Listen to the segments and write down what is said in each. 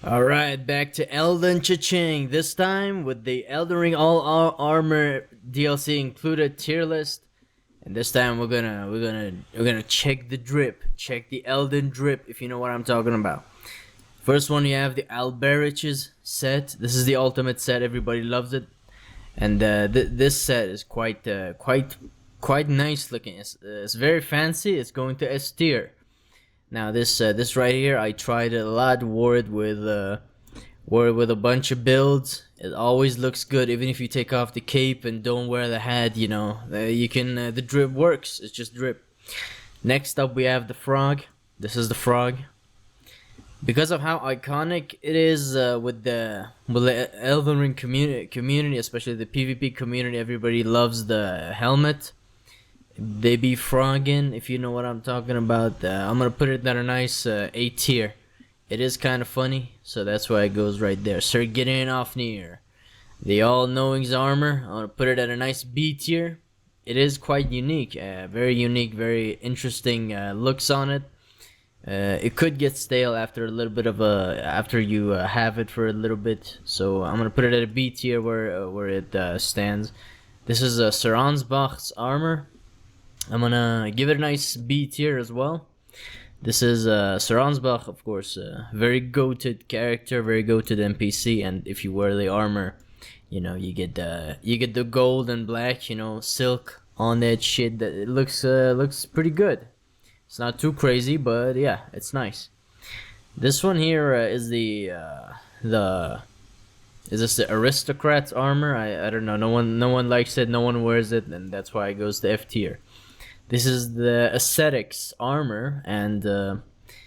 Alright, back to Elden Cha-ching. This time with the Elden Ring Armor DLC included tier list. And this time we're gonna check the drip. Check the Elden drip if you know what I'm talking about. First one, you have the Alberich's set. This is the ultimate set, everybody loves it. And this set is quite nice looking. It's very fancy. It's going to S tier. Now this right here, I tried it a lot. Wore it with a bunch of builds. It always looks good, even if you take off the cape and don't wear the hat. You know, you can. The drip works. It's just drip. Next up, we have the frog. This is the frog. Because of how iconic it is with the Elden Ring community, especially the PvP community, everybody loves the helmet. They be frogging, if you know what I'm talking about. I'm gonna put it at a nice A tier. It is kind of funny, so that's why it goes right there. Sir Gideon Ofnir, the all-knowing's armor. I'm gonna put it at a nice B tier. It is quite unique, very interesting looks on it. It could get stale after a little bit of after you have it for a little bit. So I'm gonna put it at a B tier where it stands. This is Sir Ansbach's armor. I'm gonna give it a nice B tier as well. This is Sir Ansbach, of course, very goated character, very goated NPC, and if you wear the armor, you know you get the gold and black, you know, silk on that shit. That it looks pretty good. It's not too crazy, but yeah, it's nice. This one here is is this the aristocrat's armor? I don't know. No one likes it. No one wears it, and that's why it goes to F tier. This is the ascetics armor, and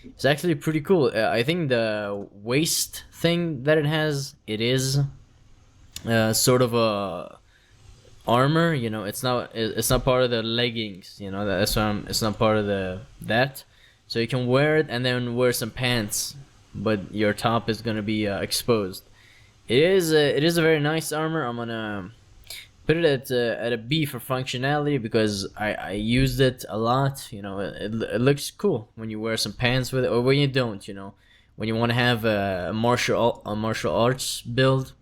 it's actually pretty cool. I think the waist thing that it has, it is sort of a armor. You know, it's not part of the leggings. You know, it's not part of that. So you can wear it and then wear some pants, but your top is gonna be exposed. It is a very nice armor. I'm gonna put it at a B for functionality because I used it a lot. You know, it looks cool when you wear some pants with it, or when you don't. You know, when you want to have a martial arts build,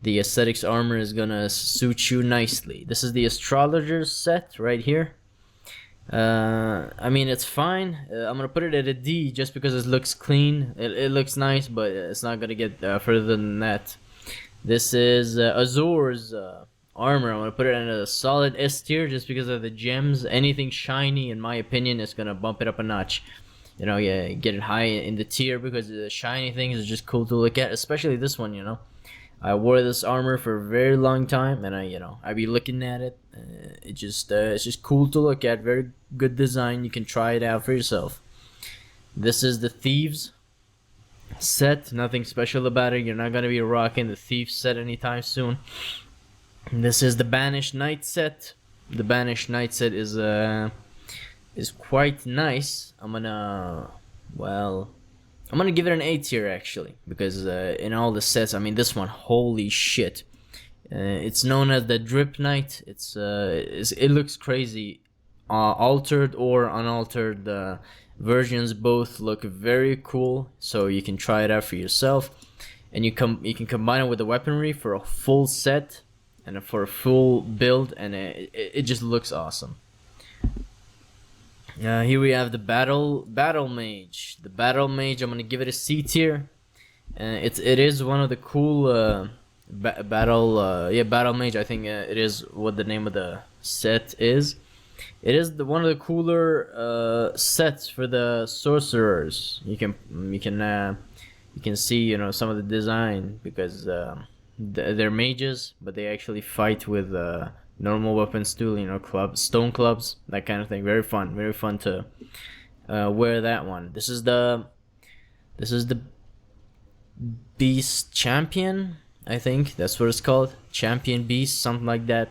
the ascetics armor is gonna suit you nicely. This is the astrologer's set right here. I mean, it's fine. I'm gonna put it at a D just because it looks clean. It looks nice, but it's not gonna get further than that. This is Azur's armor. I'm gonna put it in a solid S tier just because of the gems. Anything shiny, in my opinion, is gonna bump it up a notch. You know, yeah, get it high in the tier because the shiny things are just cool to look at, especially this one. You know, I wore this armor for a very long time, and I be looking at it. It's just cool to look at. Very good design. You can try it out for yourself. This is the thieves set. Nothing special about it. You're not gonna be rocking the thieves set anytime soon. This is the Banished Knight set. The Banished Knight set is quite nice. I'm gonna give it an A tier actually, because in all the sets, I mean, this one, holy shit. It's known as the Drip Knight. It looks crazy. Altered or unaltered versions both look very cool, so you can try it out for yourself, and you can combine it with the weaponry for a full set and for a full build, and it just looks awesome. Here we have the battle mage. The battle mage, I'm gonna give it a C tier. It is one of the cool battle mage. I think it is what the name of the set is. It is one of the cooler sets for the sorcerers. You can see, you know, some of the design because they're mages, but they actually fight with normal weapons too. You know, stone clubs, that kind of thing. Very fun to wear that one. This is the Beast Champion. I think that's what it's called. Champion Beast, something like that.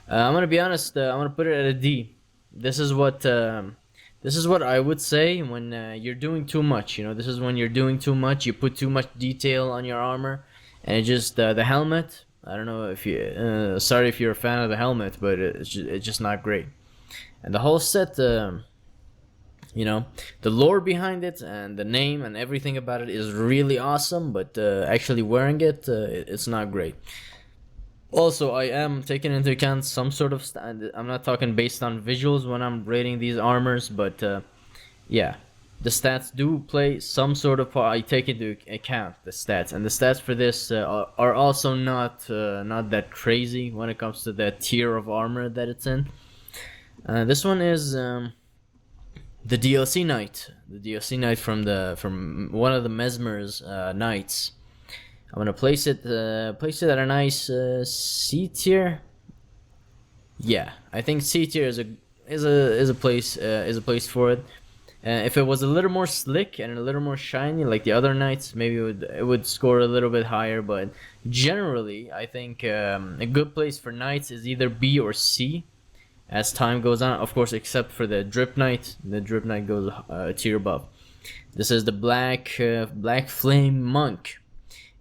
I'm gonna be honest. I'm gonna put it at a D. This is what I would say when you're doing too much. You know, this is when you're doing too much. You put too much detail on your armor, and it just the helmet. I don't know if you. Sorry if you're a fan of the helmet, but it's just not great. And the whole set. You know, the lore behind it and the name and everything about it is really awesome, but actually wearing it, it's not great. Also, I am taking into account some sort of I'm not talking based on visuals when I'm rating these armors, but yeah, the stats do play some sort of part. I take into account the stats, and the stats for this are also not that crazy when it comes to the tier of armor that it's in. This one is the DLC knight, from one of the Mesmer's knights. I'm gonna place it at a nice C tier. Yeah, I think C tier is a place for it. If it was a little more slick and a little more shiny, like the other knights, maybe it would score a little bit higher. But generally, I think a good place for knights is either B or C. As time goes on, of course, except for the drip knight. The drip knight goes a tier above. This is the black flame monk.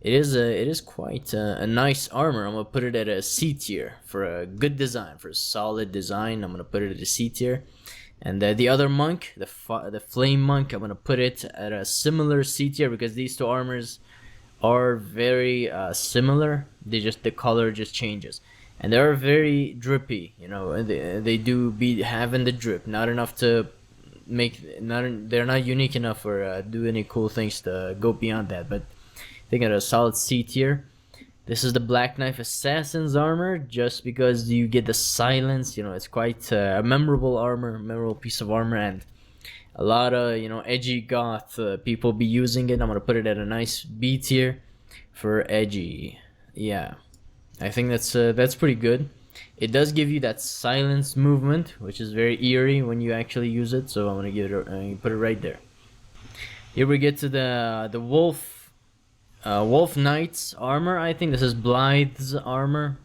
It is quite a nice armor. I'm gonna put it at a C tier for a good design, for a solid design. I'm gonna put it at a C tier. And the other monk, the flame monk, I'm gonna put it at a similar C tier because these two armors are very similar. The color just changes, and they are very drippy. You know, they do be having the drip, not enough to they're not unique enough or do any cool things to go beyond that. But I think at a solid C tier. This is the Black Knife Assassin's armor, just because you get the silence. You know, it's quite a memorable piece of armor, and a lot of edgy goth people be using it. I'm gonna put it at a nice B tier for edgy. Yeah, I think that's pretty good. It does give you that silence movement, which is very eerie when you actually use it. So I'm gonna put it right there. Here we get to the Wolf Knight's armor. I think this is Blythe's armor.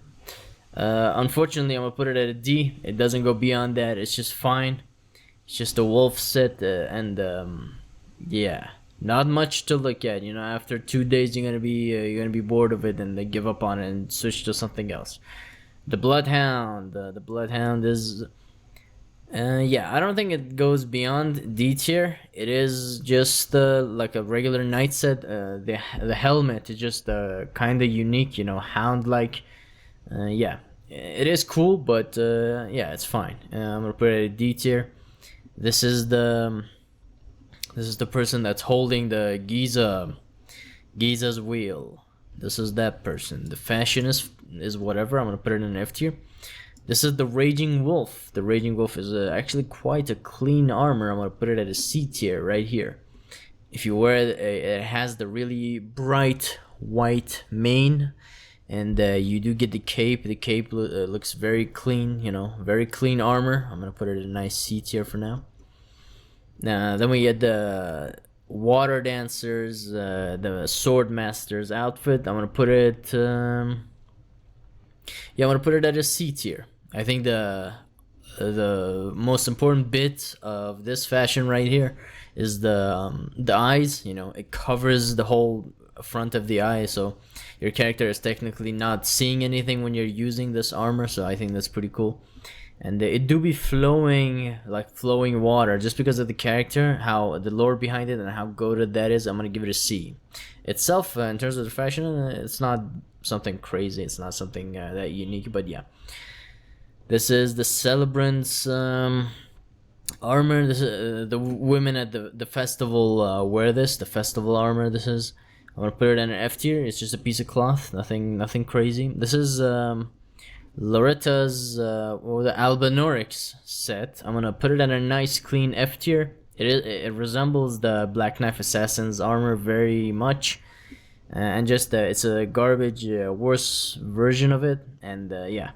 Unfortunately, I'm gonna put it at a D. It doesn't go beyond that. It's just fine. It's just a wolf set, and yeah, not much to look at. You know, after 2 days, you're gonna be bored of it and then give up on it and switch to something else. The Bloodhound. The Bloodhound is. Yeah, I don't think it goes beyond D tier. It is just like a regular knight set. The helmet is just kind of unique, hound like. Yeah, it is cool, but yeah, it's fine. I'm gonna put it at D tier. This is the person that's holding the Giza's wheel. This is that person. The fashion is whatever. I'm gonna put it in F tier. This is the Raging Wolf. The Raging Wolf is actually quite a clean armor. I'm gonna put it at a C tier right here. If you wear it, it has the really bright white mane, and you do get the cape. The cape looks very clean. Very clean armor. I'm gonna put it at a nice C tier for now. Now then we get the Water Dancers, the Sword Master's outfit. I'm gonna put it. I'm gonna put it at a C tier. I think the most important bit of this fashion right here is the eyes. It covers the whole front of the eye, so your character is technically not seeing anything when you're using this armor. So I think that's pretty cool, and it do be flowing like flowing water just because of the character, how the lore behind it, and how goated that is. I'm gonna give it a C. Itself, in terms of the fashion, it's not something crazy. It's not something that unique, but yeah. This is the Celebrant's armor. This is the women at the festival wear this. The festival armor. This is. I'm gonna put it in an F tier. It's just a piece of cloth. Nothing crazy. This is Loretta's or the Albanorix set. I'm gonna put it in a nice clean F tier. It resembles the Black Knife Assassin's armor very much. And just it's a garbage worse version of it, and yeah,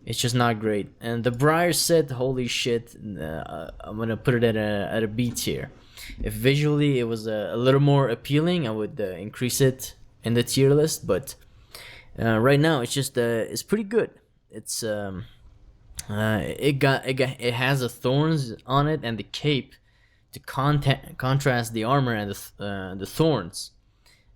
it's just not great. And the Briar set, holy shit, I'm gonna put it at a B tier. If visually it was a little more appealing, I would increase it in the tier list, but right now it's just it's pretty good. It's it has the thorns on it and the cape to contrast the armor and the thorns.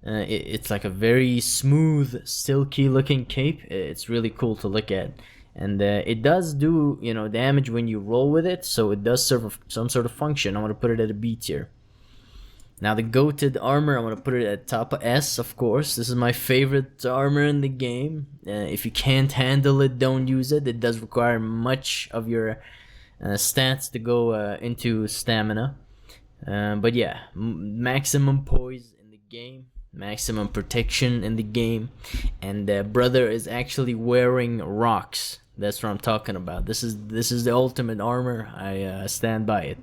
It's like a very smooth, silky looking cape. It's really cool to look at. and it does do, you know, damage when you roll with it, so it does serve some sort of function. I'm gonna put it at a B tier. Now the goated armor, I'm gonna put it at top of S, of course. This is my favorite armor in the game. If you can't handle it, don't use it. It does require much of your stats to go into stamina. But yeah, maximum poise in the game, maximum protection in the game, and brother is actually wearing rocks. That's what I'm talking about. This is the ultimate armor. I stand by it.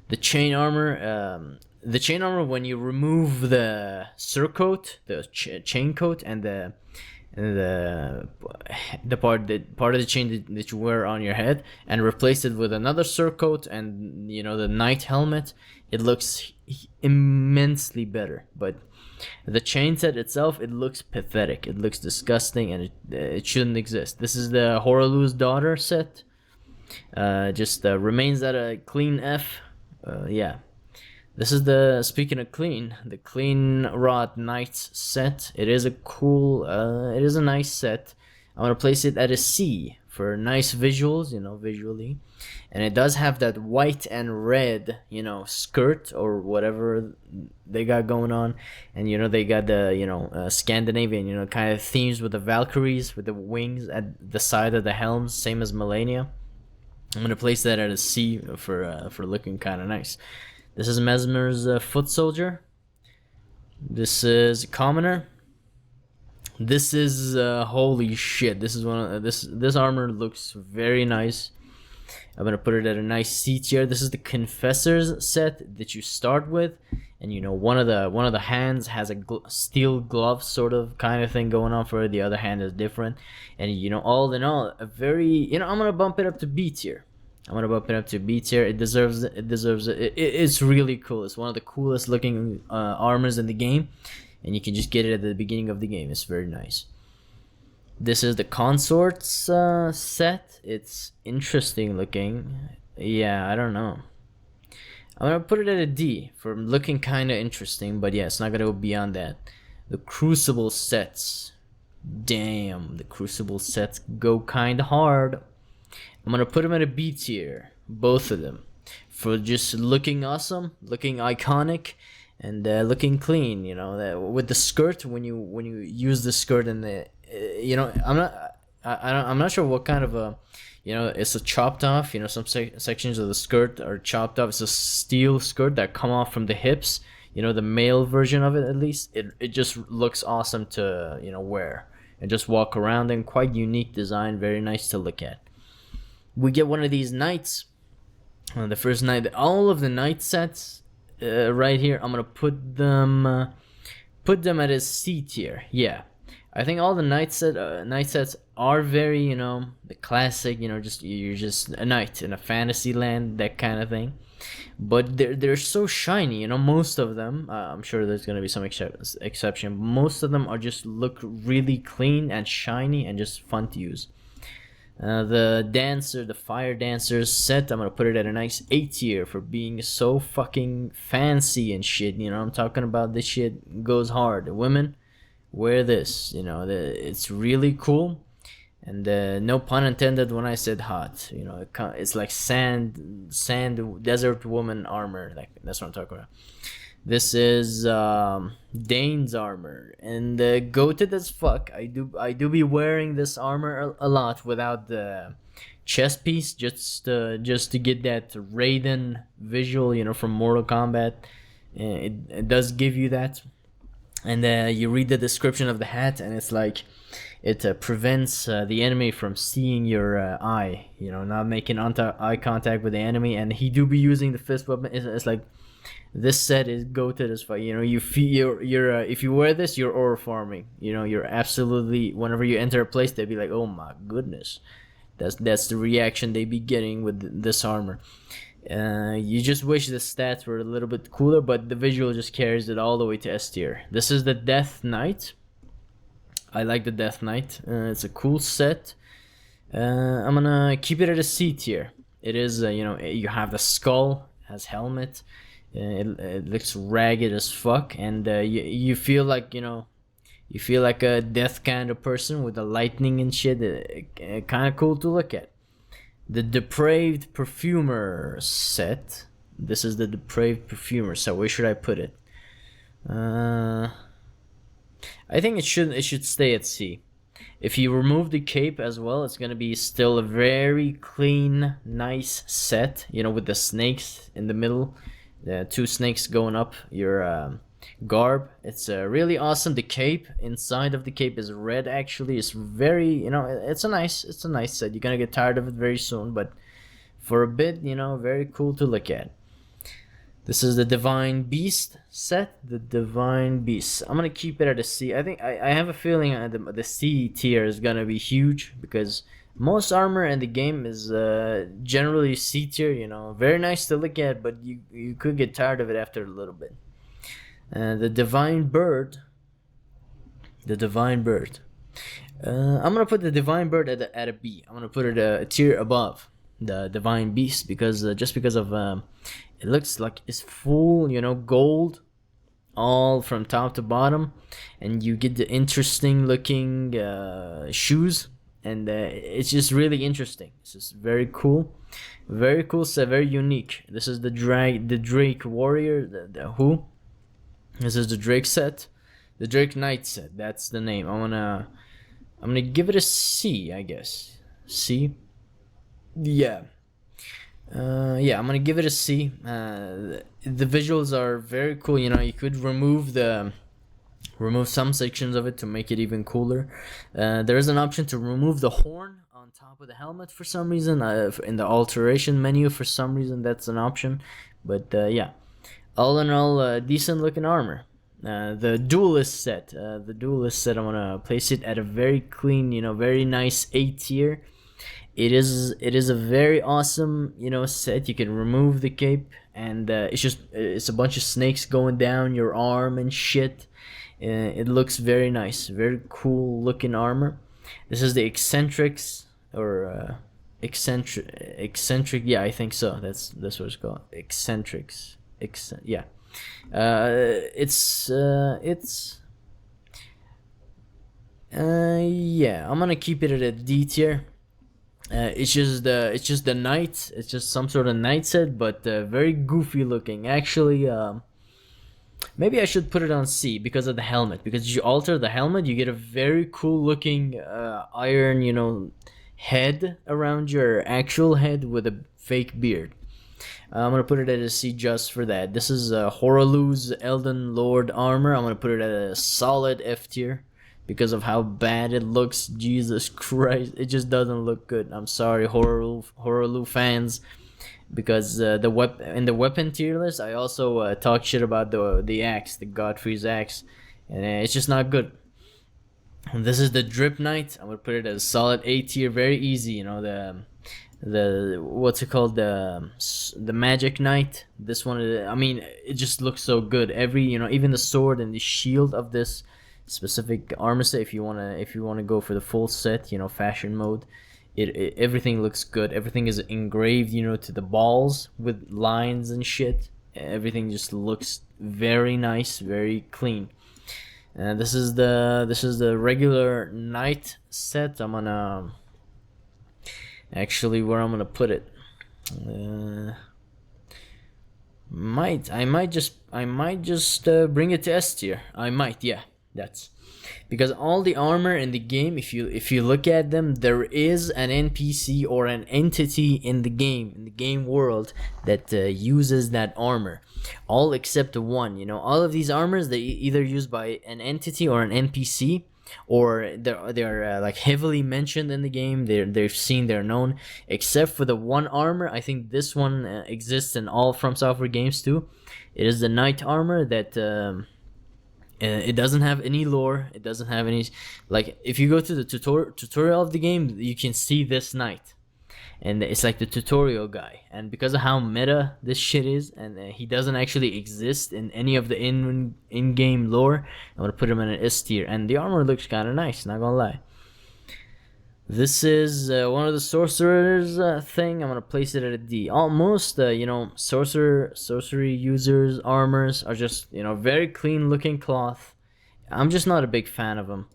The chain armor. The chain armor, when you remove the surcoat, the chain coat, and the part of the chain that you wear on your head, and replace it with another surcoat and, you know, the knight helmet, it looks immensely better. But the chain set itself, it looks pathetic, it looks disgusting, and it shouldn't exist. This is the Horolu's daughter set. Just remains at a clean F. Yeah, this is the, speaking of clean, the Clean Rod Knights set. It is a cool, it is a nice set. I'm gonna place it at a C for nice visuals, you know, visually. And it does have that white and red, you know, skirt or whatever they got going on. And, you know, they got the, you know, Scandinavian, you know, kind of themes with the Valkyries, with the wings at the side of the helms, same as Melania. I'm gonna place that at a C for looking kind of nice. This is Mesmer's foot soldier. This is Commoner. This is holy shit. This is one of this armor looks very nice. I'm gonna put it at a nice C tier. This is the Confessor's set that you start with, and, you know, one of the hands has a steel glove sort of kind of thing going on for it. The other hand is different, and, you know, all in all, a very, you know, I'm gonna bump it up to B tier. It deserves it. It's really cool. It's one of the coolest looking armors in the game, and you can just get it at the beginning of the game. It's very nice. This is the Consorts set. It's interesting looking. Yeah, I don't know. I'm gonna put it at a D for looking kind of interesting, but yeah, it's not gonna go beyond that. The Crucible sets. Damn, the Crucible sets go kind of hard. I'm gonna put them at a B tier, both of them, for just looking awesome, looking iconic, and looking clean. You know, with the skirt, when you use the skirt and the, you know, I'm not sure what kind of a, you know, it's a chopped off. You know, some sections of the skirt are chopped off. It's a steel skirt that come off from the hips. You know, the male version of it, at least, it just looks awesome to, you know, wear and just walk around in. Quite unique design, very nice to look at. We get one of these knights. The first knight, all of the knight sets right here, I'm gonna put them at a C tier. Yeah, I think all the knight sets are very, you know, the classic, you know, just you're just a knight in a fantasy land, that kind of thing. But they're so shiny, you know. Most of them, I'm sure there's gonna be some exception. Most of them are just look really clean and shiny and just fun to use. The fire dancers set, I'm gonna put it at a nice A tier for being so fucking fancy and shit. You know, I'm talking about this shit goes hard. Women wear this, you know, it's really cool. And no pun intended when I said hot. You know, it's like sand desert woman armor. Like, that's what I'm talking about. This is Dane's armor, and goated as fuck. I do be wearing this armor a lot without the chest piece, just to get that Raiden visual, you know, from Mortal Kombat. It does give you that, and you read the description of the hat, and it's like it prevents the enemy from seeing your eye. You know, not making eye contact with the enemy, and he do be using the fist weapon. It's like. This set is goated as fuck. You know, you feel you're if you wear this, you're aura farming. You know, you're absolutely, whenever you enter a place, they'd be like, "Oh my goodness," that's the reaction they be getting with this armor. You just wish the stats were a little bit cooler, but the visual just carries it all the way to S tier. This is the Death Knight. I like the Death Knight. It's a cool set. I'm gonna keep it at a C tier. It is, you know, you have the skull, has helmet. It looks ragged as fuck, and you feel like, you know, You feel like a death kind of person with the lightning and shit. Kind of cool to look at. The Depraved Perfumer set. This is the Depraved Perfumer set. Where should I put it? I think it should stay at C. If you remove the cape as well, it's gonna be still a very clean, nice set. You know, with the snakes in the middle, the two snakes going up your garb. It's really awesome. The cape inside of the cape is red. Actually, it's very, it's a nice set. You're gonna get tired of it very soon, but for a bit, very cool to look at. This is the Divine Beast set. The Divine Beast. I'm gonna keep it at a C. I think I have a feeling the C tier is gonna be huge because most armor in the game is generally C tier. Very nice to look at, but you could get tired of it after a little bit. The Divine Bird. The Divine Bird. I'm gonna put the Divine Bird at a B. I'm gonna put it a tier above the Divine Beast because just because of it looks like it's full, gold, all from top to bottom, and you get the interesting looking shoes, and it's just really interesting. It's just very cool, so very unique. This is the Drake Warrior, the who. This is the Drake set, the Drake Knight set. That's the name. I'm gonna give it a C, I guess. C. Yeah. I'm gonna give it a C. The visuals are very cool. You could remove some sections of it to make it even cooler. There is an option to remove the horn on top of the helmet for some reason. In the alteration menu, for some reason, that's an option. But yeah, all in all, decent looking armor. The Duelist set. I'm gonna place it at a very clean, very nice A tier. It is a very awesome, set. You can remove the cape, and it's a bunch of snakes going down your arm and shit. It looks very nice, very cool looking armor. This is the Eccentrics or eccentric. Yeah, I think so. That's what it's called. Eccentrics. Yeah. Yeah. I'm gonna keep it at a D tier. It's just the knight. It's just some sort of knight set, but very goofy looking. Actually, maybe I should put it on C because of the helmet. Because you alter the helmet, you get a very cool looking iron, head around your actual head with a fake beard. I'm gonna put it at a C just for that. This is Horolu's Elden Lord armor. I'm gonna put it at a solid F tier. Because of how bad it looks. Jesus Christ, it just doesn't look good. I'm sorry, Horolu fans, because in the weapon tier list, I also talk shit about the axe, the Godfrey's axe, and it's just not good. And this is the Drip Knight. I'm gonna put it as a solid A tier, very easy. The what's it called, the Magic Knight. This one, it just looks so good. Even the sword and the shield of this specific armor set, if you wanna go for the full set, fashion mode, everything looks good. Everything is engraved, to the balls with lines and shit. Everything just looks very nice, very clean. This is the regular knight set. I'm gonna where I'm gonna put it. I might just bring it to S tier. I might, yeah. That's because all the armor in the game, if you look at them, there is an NPC or an entity in the game world that uses that armor, all except one. All of these armors, they either used by an entity or an NPC, or they're like heavily mentioned in the game. They're known, except for the one armor. I think this one exists in all From Software games too. It is the knight armor that. It doesn't have any lore. It doesn't have any, like, if you go to the tutorial of the game, you can see this knight, and it's like the tutorial guy. And because of how meta this shit is, and he doesn't actually exist in any of the in-game lore, I'm gonna put him in an S tier. And the armor looks kind of nice, not gonna lie. This is one of the sorcerers thing. I'm gonna place it at a D. Almost, sorcery users' armors are just very clean looking cloth, I'm just not a big fan of him.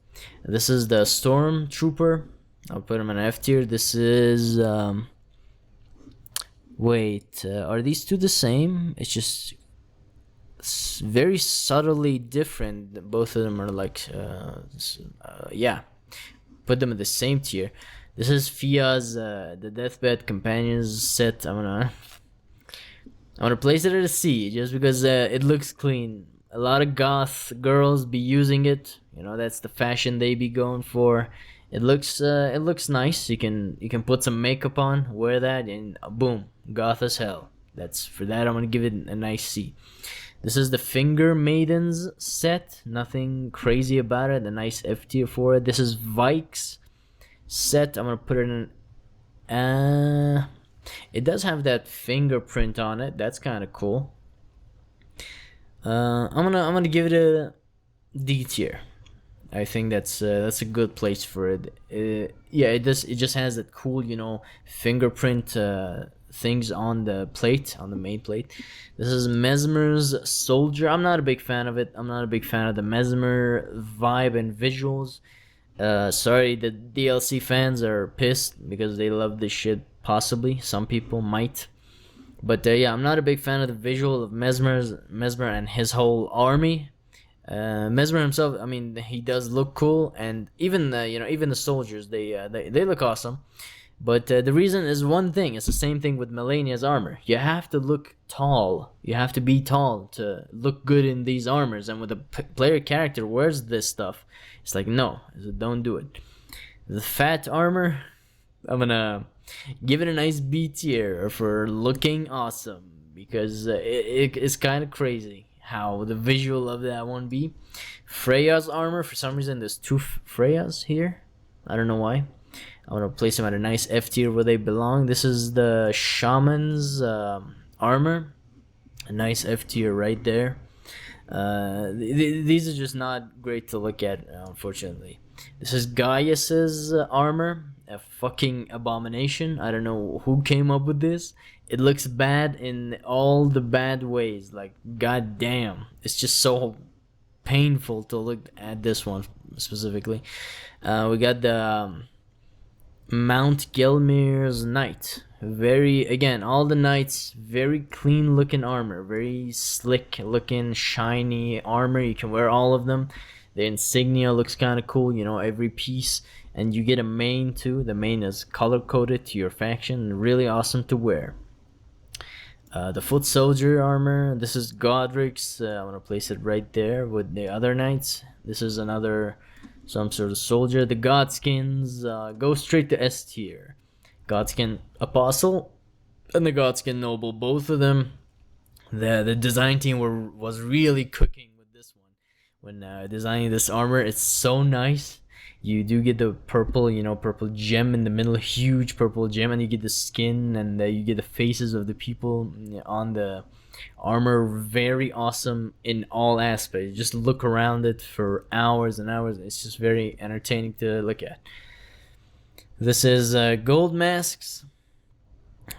This is the Stormtrooper. I'll put him in F tier. This is wait, are these two the same? It's just very subtly different. Both of them are like, yeah. Put them in the same tier. This is Fia's the Deathbed Companions set. I'm gonna place it at a C just because it looks clean. A lot of goth girls be using it. You know, that's the fashion they be going for. It looks nice. You can put some makeup on, wear that, and boom, goth as hell. That's for that. I'm gonna give it a nice C. This is the Finger Maidens set. Nothing crazy about it. A nice F tier for it. This is Vikes set. I'm gonna put it in. It does have that fingerprint on it. That's kind of cool. I'm gonna give it a D tier. I think that's a good place for it. Yeah, it does. It just has that cool, fingerprint things on the plate, on the main plate. This is Mesmer's Soldier. I'm not a big fan of it. I'm not a big fan of the Mesmer vibe and visuals. Sorry, the DLC fans are pissed because they love this shit. Possibly, some people might. But yeah, I'm not a big fan of the visual of Mesmer and his whole army. Mesmer himself, I mean, he does look cool, and even even the soldiers, they look awesome. But the reason is one thing. It's the same thing with Melania's armor. You have to look tall. You have to be tall to look good in these armors. And when a player character wears this stuff, it's like, no, don't do it. The fat armor, I'm gonna give it a nice B tier for looking awesome, because it's kind of crazy how the visual of that one be. Freya's armor, for some reason there's two Freyas here. I don't know why. I'm gonna place them at a nice F tier where they belong. This is the Shaman's armor, a nice F tier right there. These are just not great to look at, unfortunately. This is Gaius's armor, a fucking abomination. I don't know who came up with this. It looks bad in all the bad ways. Like, god damn, it's just so painful to look at this one specifically. We got the Mount Gelmir's Knight. Again, all the knights, very clean looking armor, very slick looking, shiny armor. You can wear all of them. The insignia looks kind of cool, every piece. And you get a mane too. The mane is color coded to your faction. Really awesome to wear. The Foot Soldier armor. This is Godric's. I'm going to place it right there with the other knights. This is some sort of soldier. The Godskins go straight to S tier. Godskin Apostle and the Godskin Noble. Both of them. The design team was really cooking with this one. When designing this armor, it's so nice. You do get the purple, purple gem in the middle, huge purple gem, and you get the skin, and you get the faces of the people on the armor. Very awesome in all aspects. You just look around it for hours and hours. It's just very entertaining to look at. This is Gold Masks.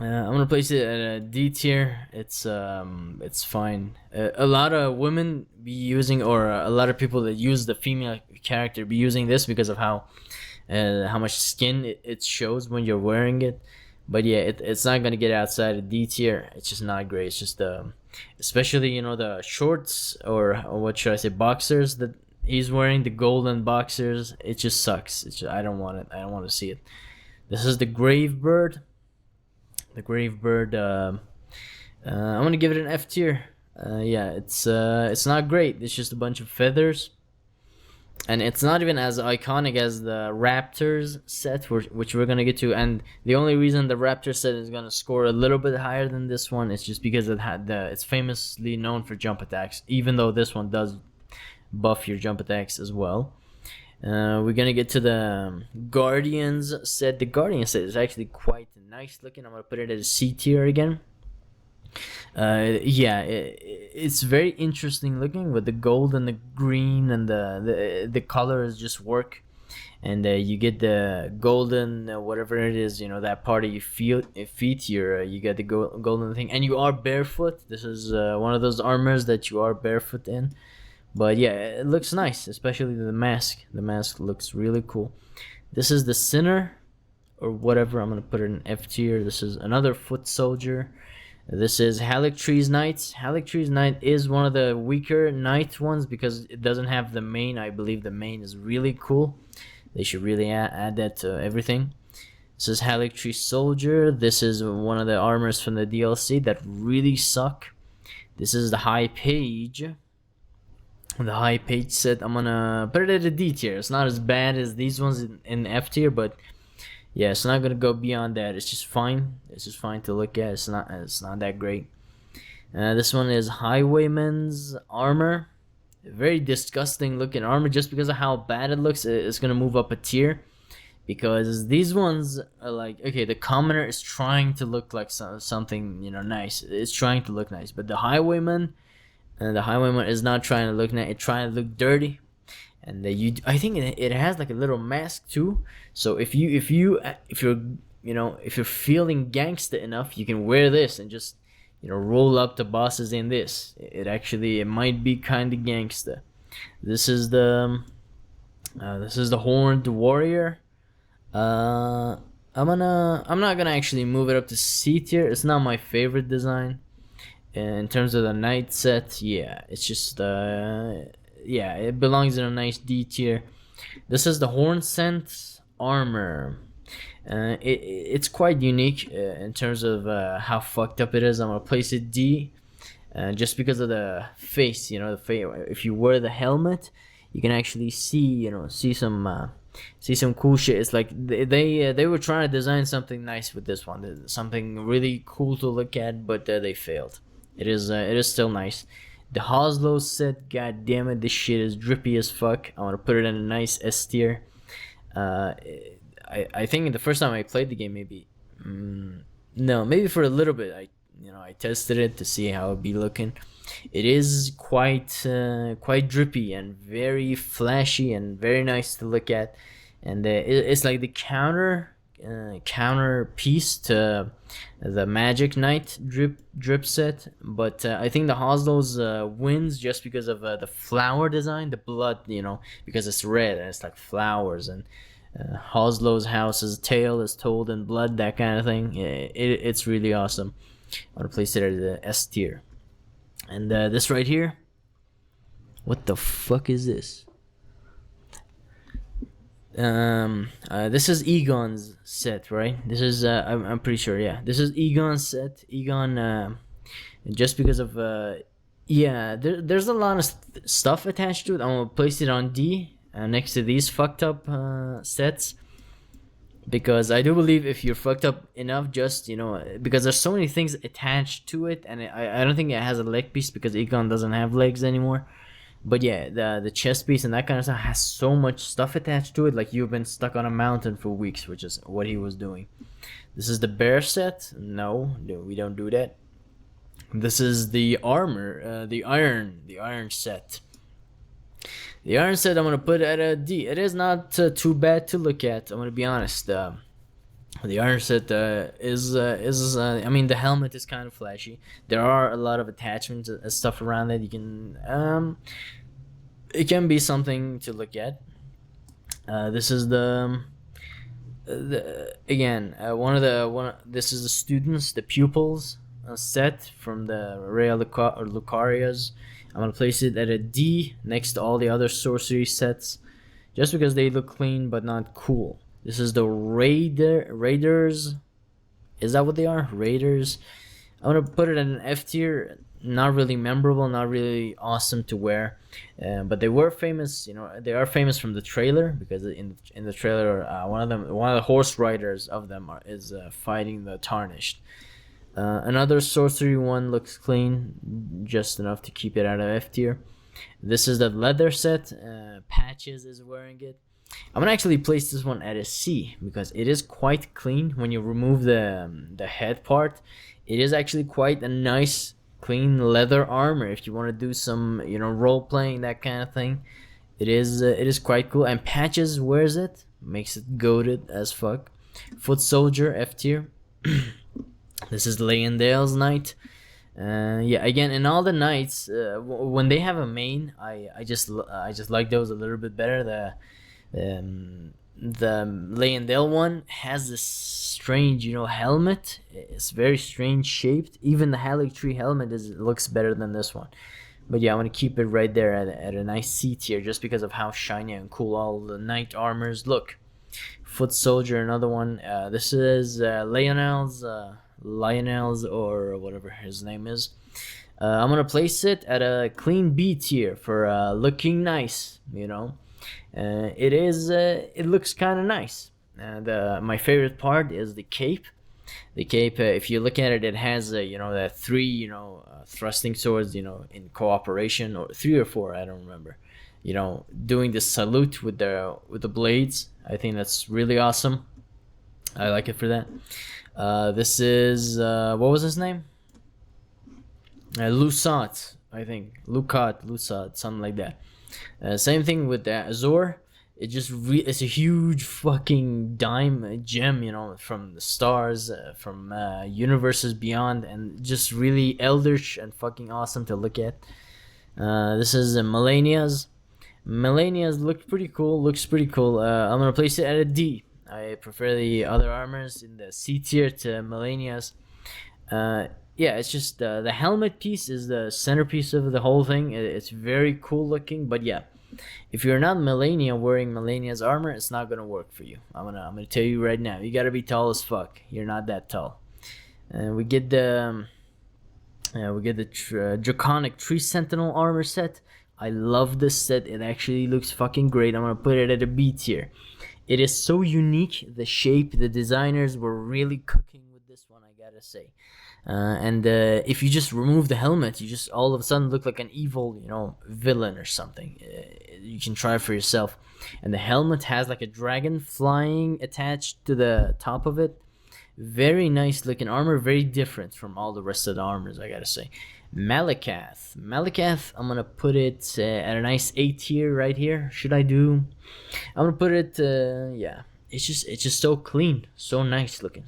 I'm gonna place it at a D tier. It's fine. A lot of women be using, or a lot of people that use the female character be using this because of how much skin it shows when you're wearing it. But yeah, it's not gonna get outside of D tier. It's just not great. It's just especially the shorts, or what should I say, boxers that he's wearing, the golden boxers. It just sucks. I don't want it. I don't want to see it. This is the Gravebird. The Gravebird, I'm gonna give it an F tier. Yeah, it's not great. It's just a bunch of feathers, and it's not even as iconic as the Raptors set, which we're gonna get to. And the only reason the Raptor set is gonna score a little bit higher than this one is just because it's famously known for jump attacks. Even though this one does buff your jump attacks as well. We're gonna get to the Guardians set. The Guardian set is actually quite nice looking. I'm gonna put it at a C tier again. Yeah, it's very interesting looking with the gold and the green, and the colors just work. And you get the golden, whatever it is, that part of your feet. You get the golden thing, and you are barefoot. This is one of those armors that you are barefoot in, But yeah, it looks nice, especially the mask. The mask looks really cool. This is the Sinner, or whatever. I'm gonna put it in F tier. This is another foot soldier. This is Halictree's Knight. Halictree's Knight is one of the weaker Knight ones because it doesn't have the main. I believe the main is really cool. They should really add that to everything. This is Halictree Soldier. This is one of the armors from the DLC that really suck. This is the High Page. The High Page set, I'm gonna put it at a D tier. It's not as bad as these ones in F tier, but yeah, it's not gonna go beyond that. It's just fine. It's just fine to look at. It's not that great. This one is Highwayman's armor. Very disgusting looking armor. Just because of how bad it looks, it's gonna move up a tier. Because these ones are like, okay, the commoner is trying to look like something, nice. It's trying to look nice, but the highwayman is not trying to look nice. It's trying to look dirty. And I think it has like a little mask too. So if you're feeling gangsta enough, you can wear this and just roll up to bosses in this. It might be kind of gangsta. This is the Horned Warrior. I'm not gonna actually move it up to C tier. It's not my favorite design. In terms of the knight set, yeah, it's just yeah, it belongs in a nice D tier. This is the Horn Scent armor. It's quite unique in terms of how fucked up it is. I'm gonna place it D, just because of the face. The face. If you wear the helmet, you can actually see some cool shit. It's like they were trying to design something nice with this one, something really cool to look at, but they failed. It is still nice. The Hoslow set, god damn it, this shit is drippy as fuck. I want to put it in a nice S tier. I think the first time I played the game, maybe for a little bit, I tested it to see how it'd be looking. It is quite drippy and very flashy and very nice to look at, and it's like the counter piece to the Magic Knight drip set. But I think the Hoslow's wins just because of the flower design, the blood, because it's red and it's like flowers, and Hoslow's house's tale is told in blood, that kind of thing. It's really awesome. I want to place it at the S tier. And this right here, what the fuck is this? This is Egon's set, right? This is I'm pretty sure, yeah. This is Egon's set. Egon, just because of there's a lot of stuff attached to it. I'm gonna place it on D next to these fucked up sets. Because I do believe if you're fucked up enough, just because there's so many things attached to it, and I don't think it has a leg piece because Egon doesn't have legs anymore. But yeah, the chest piece and that kind of stuff has so much stuff attached to it, like you've been stuck on a mountain for weeks, which is what he was doing. This is the bear set. No, we don't do that. This is the armor, the iron set. The iron set, I'm gonna put at a D. It is not too bad to look at. I'm gonna be honest. The iron set is I mean, the helmet is kind of flashy. There are a lot of attachments and stuff around it. You can it can be something to look at. This is this is the students, the pupils set from the Rhea Lucarias. I'm gonna place it at a D next to all the other sorcery sets, just because they look clean but not cool. This is the Raiders. Is that what they are? Raiders. I'm gonna put it in an F tier. Not really memorable, not really awesome to wear, but they were famous. They are famous from the trailer, because in the trailer, one of the horse riders of them is fighting the Tarnished. Another sorcery one looks clean, just enough to keep it out of F tier. This is the leather set. Patches is wearing it. I'm gonna actually place this one at a C because it is quite clean. When you remove the head part, it is actually quite a nice, clean leather armor. If you want to do some role playing, that kind of thing, it is quite cool. And Patches wears it, makes it goated as fuck. Foot soldier, F tier. This is Leyendale's Knight. Yeah, again, in all the knights, when they have a main, I just like those a little bit better. The Leyendale one has this strange, helmet. It's very strange shaped. Even the Halleck Tree helmet looks better than this one. But yeah, I'm gonna keep it right there at a nice C tier, just because of how shiny and cool all the knight armors look. Foot Soldier, another one. This is Lionel's, or whatever his name is. I'm gonna place it at a clean B tier for looking nice. It looks kind of nice. And my favorite part is the cape. The cape, if you look at it, it has the three thrusting swords, in cooperation, or three or four, I don't remember. Doing the salute with the blades. I think that's really awesome. I like it for that. This is what was his name? Lusat, I think. Lusat, something like that. Same thing with the Azor. It's a huge fucking gem, from the stars, from universes beyond, and just really eldritch and fucking awesome to look at. This is Melania's. Melania's looks pretty cool. I'm gonna place it at a D. I prefer the other armors in the C tier to Melania's. Yeah, it's just the helmet piece is the centerpiece of the whole thing. It's very cool looking, but yeah, if you're not Melania wearing Melania's armor, it's not gonna work for you. I'm gonna tell you right now. You gotta be tall as fuck. You're not that tall. And we get the Draconic Tree Sentinel armor set. I love this set. It actually looks fucking great. I'm gonna put it at a B tier. It is so unique. The shape, the designers were really cooking with this one, I gotta say. And if you just remove the helmet, you just all of a sudden look like an evil, villain or something. You can try it for yourself. And the helmet has like a dragon flying attached to the top of it. Very nice looking armor, very different from all the rest of the armors, I gotta say. Malakath, I'm gonna put it at a nice A tier right here. I'm gonna put it, yeah. It's just so clean, so nice looking.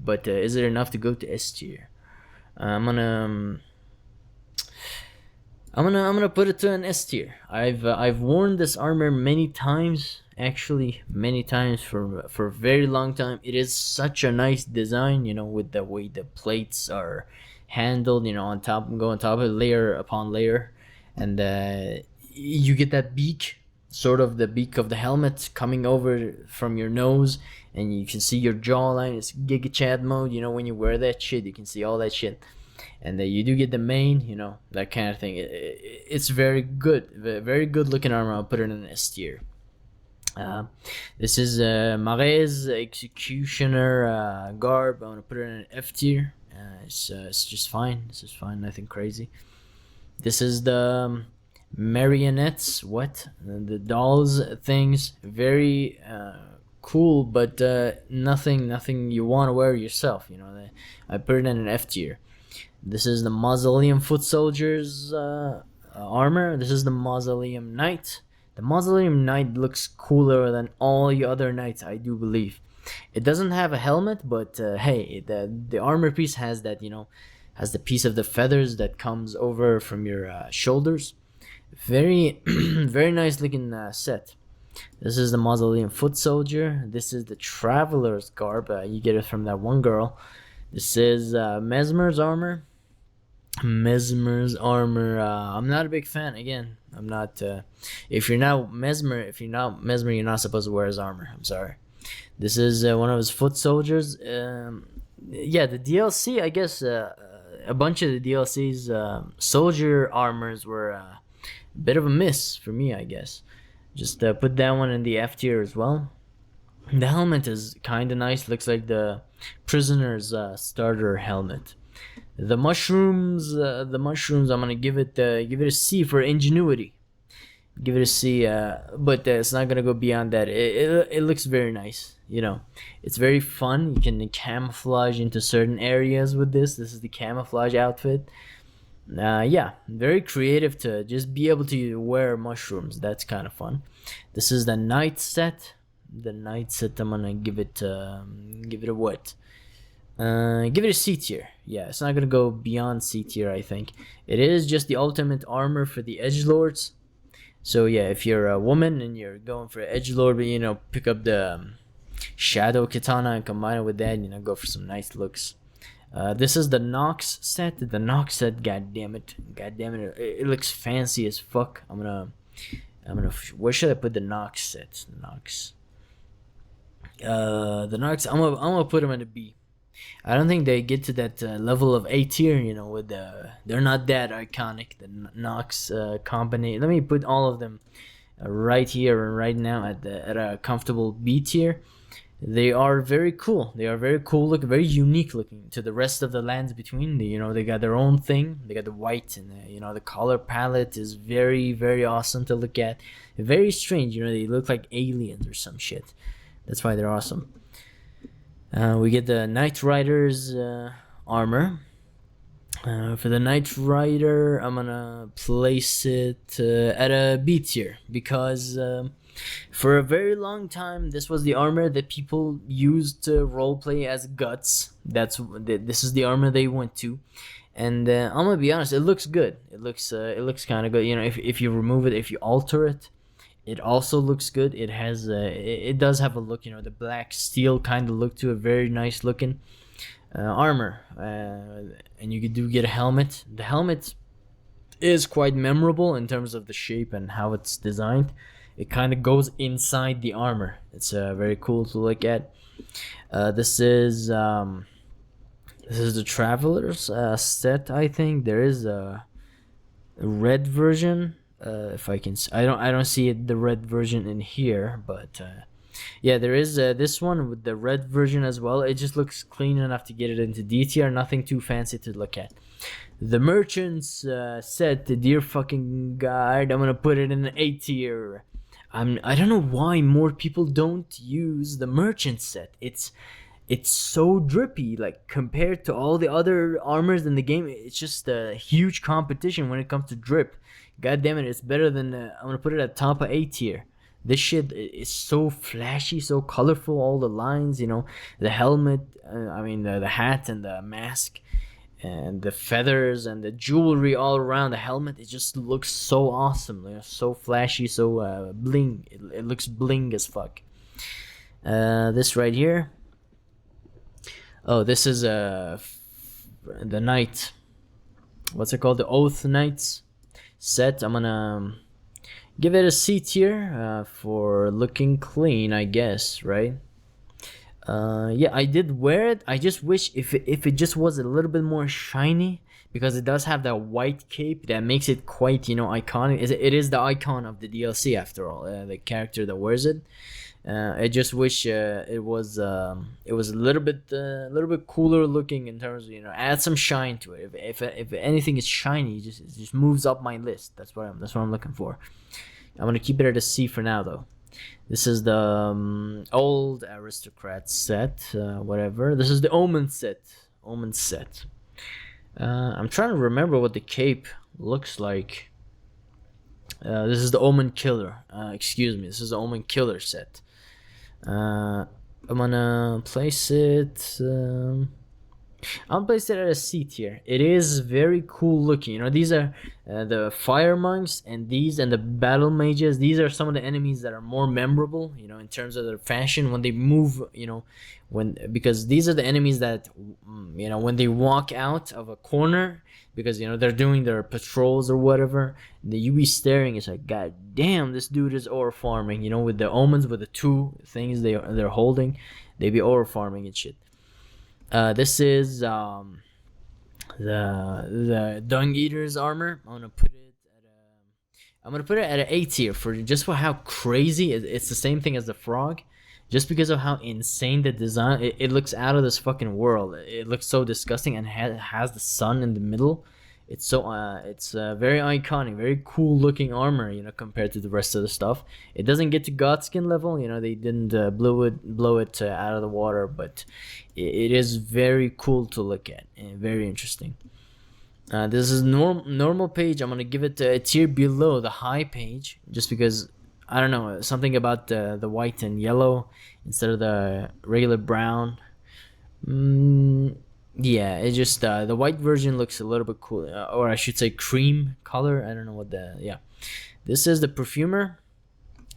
But is it enough to go to S tier? I'm gonna put it to an S tier. I've worn this armor many times, actually many times for a very long time. It is such a nice design, with the way the plates are handled, on top of it, layer upon layer, and you get that beak, sort of the beak of the helmet coming over from your nose, and you can see your jawline. It's Giga Chad mode, when you wear that shit, you can see all that shit. And you do get the mane, that kind of thing. It's very good, very good looking armor. I'll put it in an S tier. This is Marais Executioner garb. I'm gonna put it in an F tier. It's just fine. This is fine. Nothing crazy. This is the marionettes. The dolls things. Very cool, but nothing you want to wear yourself. I put it in an F tier. This is the Mausoleum Foot Soldier's armor. This is the Mausoleum Knight. The Mausoleum Knight looks cooler than all the other knights, I do believe. It doesn't have a helmet, but hey, the armor piece has that, has the piece of the feathers that comes over from your shoulders. Very, very nice looking set. This is the Mausoleum Foot Soldier. This is the Traveler's garb. You get it from that one girl. This is Mesmer's armor. I'm not a big fan. Again, I'm not. If you're not Mesmer, you're not supposed to wear his armor. I'm sorry. This is one of his foot soldiers. Yeah, the DLC. I guess a bunch of the DLC's soldier armors were a bit of a miss for me. I guess. Just put that one in the F tier as well. The helmet is kind of nice. Looks like the prisoner's starter helmet. The mushrooms. I'm gonna give it a C for ingenuity. Give it a C, but it's not gonna go beyond that. It looks very nice. It's very fun. You can camouflage into certain areas with this. This is the camouflage outfit. Yeah, very creative to just be able to wear mushrooms. That's kind of fun. This is the night set. I'm gonna give it a what? Give it a C tier. Yeah, it's not gonna go beyond C tier. I think it is just the ultimate armor for the edge lords. So yeah, if you're a woman and you're going for edge lord, but pick up the shadow katana and combine it with that, go for some nice looks. This is the Nox set. The Nox set, god damn it, it looks fancy as fuck. Where should I put the Nox set? The Nox. I'm gonna put them at a B. I don't think they get to that level of A tier. With they're not that iconic. The Nox company. Let me put all of them right here and right now at a comfortable B tier. They are very cool. They are very cool looking, very unique looking to the rest of the lands between. They got their own thing. They got the white and the color palette is very, very awesome to look at. Very strange. They look like aliens or some shit. That's why they're awesome. We get the Knight Rider's armor. For the Knight Rider, I'm gonna place it at a B tier because for a very long time this was the armor that people used to roleplay as Guts. This is the armor they went to, and I'm gonna be honest, it looks good. It looks kind of good. If you remove it, if you alter it, it also looks good. It has it does have a look, the black steel kind of look to it. Very nice looking armor, and you do get a helmet. The helmet is quite memorable in terms of the shape and how it's designed. It kind of goes inside the armor. It's very cool to look at. This is the Traveler's set. I think there is a red version. If I can, I don't see the red version in here, but yeah, there is this one with the red version as well. It just looks clean enough to get it into D tier. Nothing too fancy to look at. The Merchant's set, the dear fucking god, I'm gonna put it in an A tier. I don't know why more people don't use the Merchant set. It's so drippy, like compared to all the other armors in the game. It's just a huge competition when it comes to drip. God damn it, it's better than I'm gonna put it at top of A tier. This shit is so flashy, so colorful. All the lines, the helmet, the hat and the mask, and the feathers and the jewelry all around the helmet. It just looks so awesome, so flashy, so bling. It looks bling as fuck. This right here. Oh, this is the Knight. What's it called? The Oath Knights set. I'm gonna give it a C tier for looking clean, I guess, right? Yeah, I did wear it. I just wish if it just was a little bit more shiny, because it does have that white cape that makes it quite iconic. It is the icon of the DLC after all. The character that wears it. I just wish it was a little bit cooler looking in terms of add some shine to it. If anything is shiny, it just moves up my list. That's what I'm looking for. I'm gonna keep it at a C for now though. This is the old aristocrat set, whatever. This is the Omen set. I'm trying to remember what the cape looks like. This is the Omen Killer. Excuse me. This is the Omen Killer set. I'm gonna place it. I'll place it at a C tier. It is very cool looking. these are the fire monks, and the battle mages. These are some of the enemies that are more memorable, in terms of their fashion when they move. Because these are the enemies that, when they walk out of a corner, because they're doing their patrols or whatever, you be staring. It's like, god damn, this dude is ore farming. With the omens, with the two things they're holding, they be ore farming and shit. This is the Dung Eater's armor. I'm gonna put it at an A tier for how crazy it's the same thing as the frog, just because of how insane the design. It looks out of this fucking world. It looks so disgusting, and has the sun in the middle. It's very iconic, very cool looking armor, compared to the rest of the stuff. It doesn't get to Godskin level, they didn't blow it out of the water, but it is very cool to look at and very interesting. This is normal page. I'm gonna give it a tier below the high page, just because I don't know, something about the white and yellow instead of the regular brown Mm, yeah, it just the white version looks a little bit cool, or I should say cream color. I don't know what the yeah. This is the perfumer.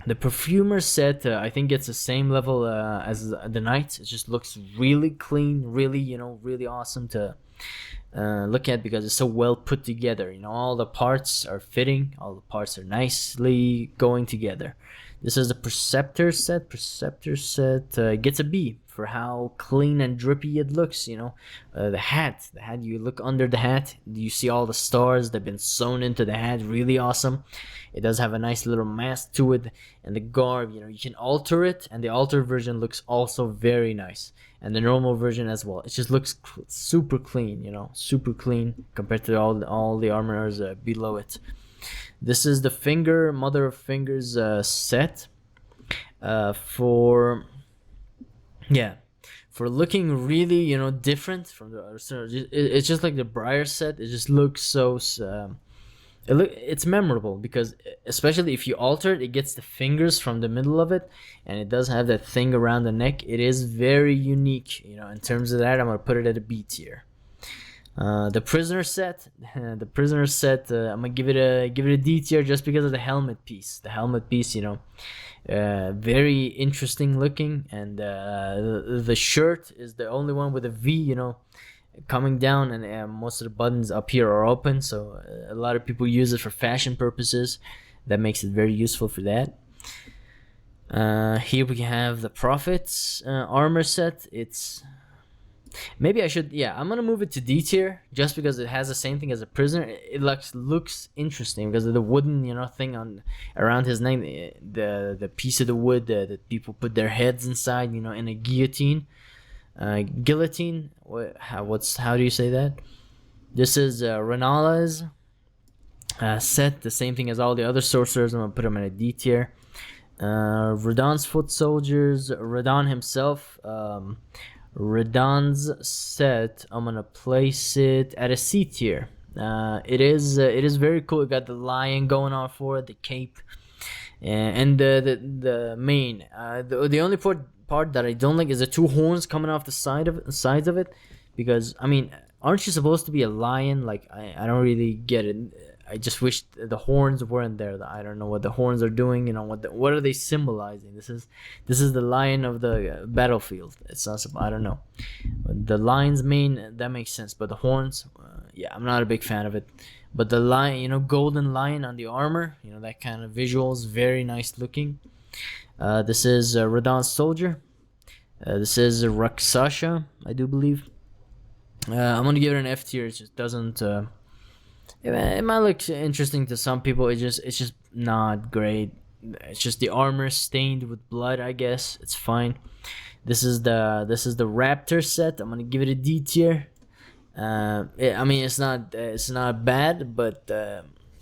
The perfumer set, I think it's the same level as the knight. It just looks really clean, really really awesome to look at because it's so well put together. All the parts are fitting, all the parts are nicely going together. This is the Preceptor set. Preceptor set gets a B for how clean and drippy it looks. The hat. You look under the hat, you see all the stars that've been sewn into the hat. Really awesome. It does have a nice little mask to it, and the garb. You can alter it, and the altered version looks also very nice, and the normal version as well. It just looks super clean. Super clean compared to all the armors below it. This is the Mother of Fingers set for looking really different from the other. It's just like the Briar set. It just looks so it's memorable because especially if you alter it, it gets the fingers from the middle of it, and it does have that thing around the neck. It is very unique. In terms of that, I'm gonna put it at a B tier. The prisoner set, I'm gonna give it a D tier just because of the helmet piece. The helmet piece, very interesting looking, and the shirt is the only one with a V, coming down, and most of the buttons up here are open. So a lot of people use it for fashion purposes. That makes it very useful for that. Here we have the Prophet's armor set. It's maybe I should, I'm gonna move it to D tier just because it has the same thing as a prisoner. It looks interesting because of the wooden thing on around his neck, the piece of the wood that people put their heads inside, in a guillotine. Guillotine. How do you say that? This is Renala's set, the same thing as all the other sorcerers. I'm gonna put him in a D tier. Radon's foot soldiers, Radon himself. Radon's set, I'm gonna place it at a C tier. It is very cool. It got the lion going on for it, the cape, and the mane. The only part that I don't like is the two horns coming off the sides of it, because aren't you supposed to be a lion? Like I don't really get it. I just wish the horns weren't there. I don't know what the horns are doing. What are they symbolizing? This is the lion of the battlefield. It's not. I don't know. The lion's mane, that makes sense, but the horns, I'm not a big fan of it. But the lion, golden lion on the armor, that kind of visuals, very nice looking. This is Radon's soldier. This is Rakshasa, I do believe. I'm gonna give it an F tier. It just doesn't. It might look interesting to some people. It's just not great. It's just the armor stained with blood. I guess it's fine. This is the Raptor set. I'm gonna give it a D tier. It's not bad, but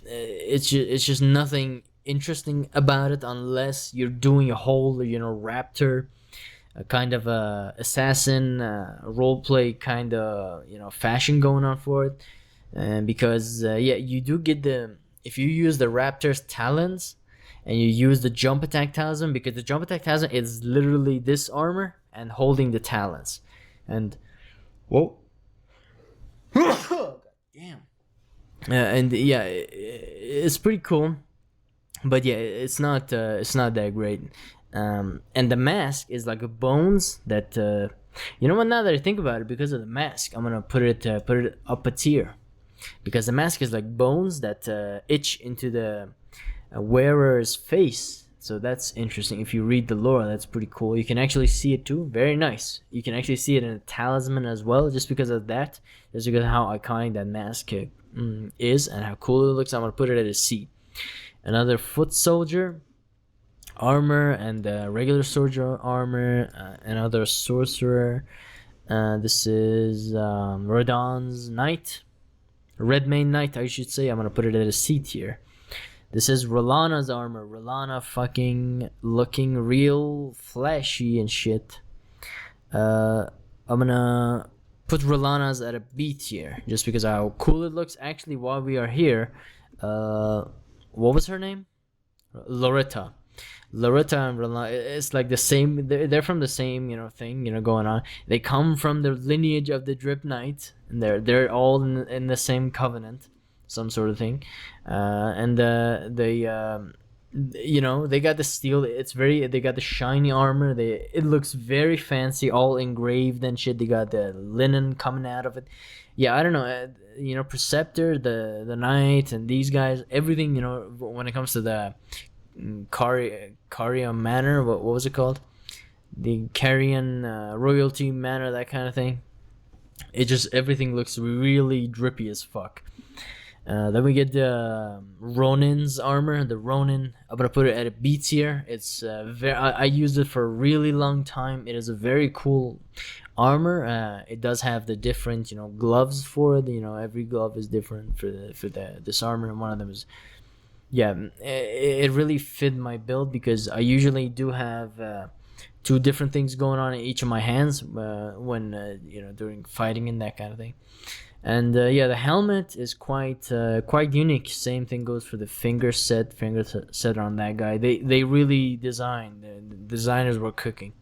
it's just nothing interesting about it unless you're doing a whole Raptor, a kind of a assassin roleplay kind of fashion going on for it. And because you do get if you use the Raptor's talons and you use the jump attack talisman, because the jump attack talisman is literally this armor and holding the talons, and whoa, God damn, and it's pretty cool, but it's not that great. And the mask is like a bones that what, now that I think about it, because of the mask, I'm gonna put it up a tier. Because the mask is like bones that itch into the wearer's face. So that's interesting. If you read the lore, that's pretty cool. You can actually see it too. Very nice. You can actually see it in a talisman as well, just because of that. Just because of how iconic that mask is and how cool it looks. I'm going to put it at a C. Another foot soldier armor and regular soldier armor. Another sorcerer. This is Radon's knight. Redmane Knight, I should say. I'm gonna put it at a C tier. This is Rolana's armor. Rolana fucking looking real flashy and shit. I'm gonna put Rolana's at a B tier just because of how cool it looks. Actually, while we are here, what was her name? Loretta. Loretta and it's like the same. They're from the same, thing, going on. They come from the lineage of the Drip Knight, and they're all in the same covenant, some sort of thing. And they they got the steel. They got the shiny armor. It looks very fancy, all engraved and shit. They got the linen coming out of it. Yeah, I don't know. Preceptor, the knight, and these guys, everything. When it comes to the Caria Manor, what was it called? The Carian royalty manor, that kind of thing. It just everything looks really drippy as fuck. Then we get the Ronin's armor. The Ronin, I'm gonna put it at a B tier. It's I used it for a really long time. It is a very cool armor. It does have the different gloves for it. Every glove is different for this armor, and one of them is it really fit my build because I usually do have two different things going on in each of my hands when during fighting and that kind of thing. And the helmet is quite unique. Same thing goes for the finger set on that guy. They really designed. The designers were cooking.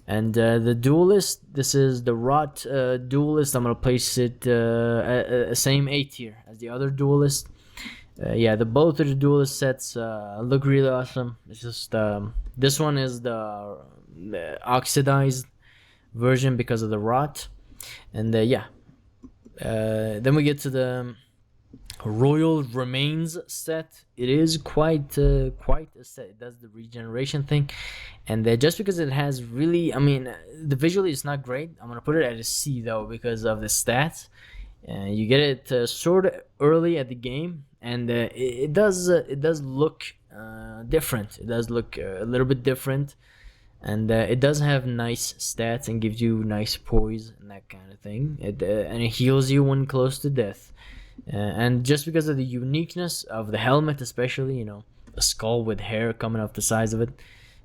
And the duelist, this is the Rot duelist. I'm gonna place it at same A tier as the other duelist. Both of the duelist sets look really awesome. It's just this one is the oxidized version because of the Rot, and then we get to the Royal Remains set. It is quite a set. It does the regeneration thing, and just because it has really, the visually it's not great. I'm gonna put it at a C though because of the stats. You get it sort of early at the game, and it does look different. It does look a little bit different, and it does have nice stats and gives you nice poise and that kind of thing. And it heals you when close to death. And just because of the uniqueness of the helmet, especially, a skull with hair coming off the sides of it,